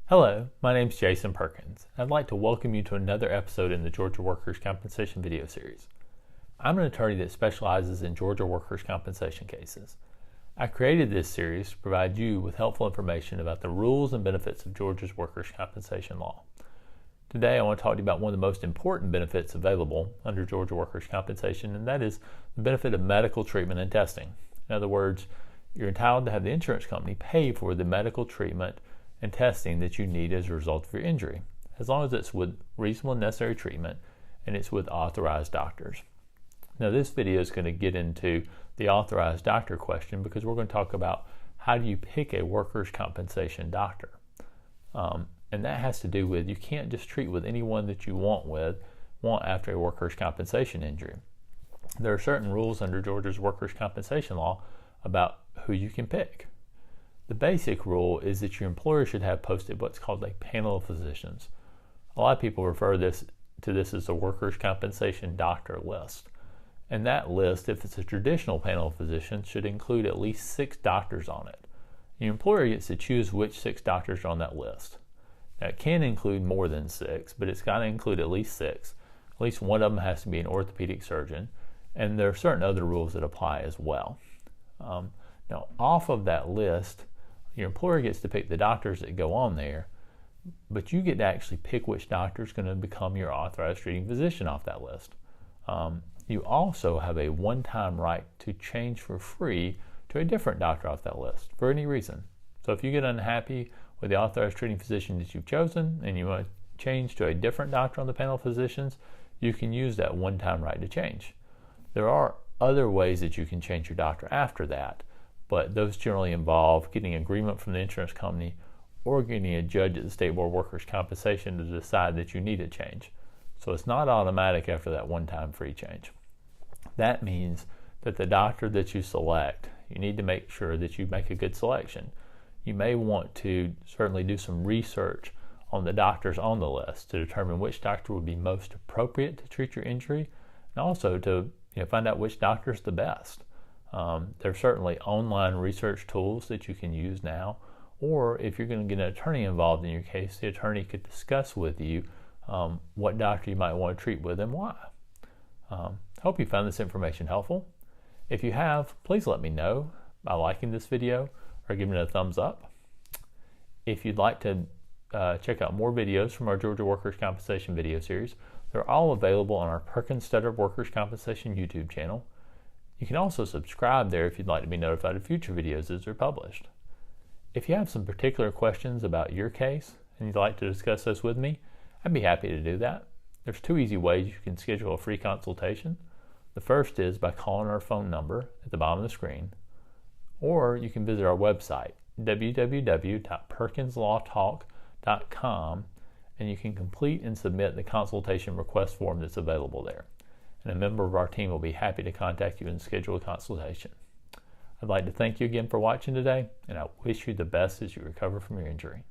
Hello, my name is Jason Perkins. I'd like to welcome you to another episode in the Georgia Workers' Compensation video series. I'm an attorney that specializes in Georgia workers' compensation cases. I created this series to provide you with helpful information about the rules and benefits of Georgia's workers' compensation law. Today I want to talk to you about one of the most important benefits available under Georgia workers' compensation, and that is the benefit of medical treatment and testing. In other words, you're entitled to have the insurance company pay for the medical treatment and testing that you need as a result of your injury, as long as it's with reasonable and necessary treatment and it's with authorized doctors. Now this video is going to get into the authorized doctor question because we're going to talk about how do you pick a workers' compensation doctor. And that has to do with you can't just treat with anyone that you want after a workers' compensation injury. There are certain rules under Georgia's workers' compensation law about who you can pick. The basic rule is that your employer should have posted what's called a panel of physicians. A lot of people refer to this as a workers' compensation doctor list. And that list, if it's a traditional panel of physicians, should include at least 6 doctors on it. Your employer gets to choose which 6 doctors are on that list. Now it can include more than 6, but it's got to include at least 6. At least one of them has to be an orthopedic surgeon, and there are certain other rules that apply as well. Now off of that list, your employer gets to pick the doctors that go on there, but you get to actually pick which doctor is going to become your authorized treating physician off that list. You also have a one-time right to change for free to a different doctor off that list for any reason. So if you get unhappy with the authorized treating physician that you've chosen and you want to change to a different doctor on the panel of physicians, you can use that one-time right to change. There are other ways that you can change your doctor after that, but those generally involve getting agreement from the insurance company or getting a judge at the State Board of Workers' Compensation to decide that you need a change. So it's not automatic after that one-time free change. That means that the doctor that you select, you need to make sure that you make a good selection. You may want to certainly do some research on the doctors on the list to determine which doctor would be most appropriate to treat your injury, and also to find out which doctor is the best. There are certainly online research tools that you can use now, or if you're going to get an attorney involved in your case, the attorney could discuss with you what doctor you might want to treat with and why. I hope you found this information helpful. If you have, please let me know by liking this video or giving it a thumbs up. If you'd like to check out more videos from our Georgia Workers' Compensation video series, they're all available on our Perkins Studdard Workers' Compensation YouTube channel. You can also subscribe there if you'd like to be notified of future videos as they're published. If you have some particular questions about your case and you'd like to discuss those with me, I'd be happy to do that. There's 2 easy ways you can schedule a free consultation. The first is by calling our phone number at the bottom of the screen, or you can visit our website, www.perkinslawtalk.com, and you can complete and submit the consultation request form that's available there. And a member of our team will be happy to contact you and schedule a consultation. I'd like to thank you again for watching today, and I wish you the best as you recover from your injury.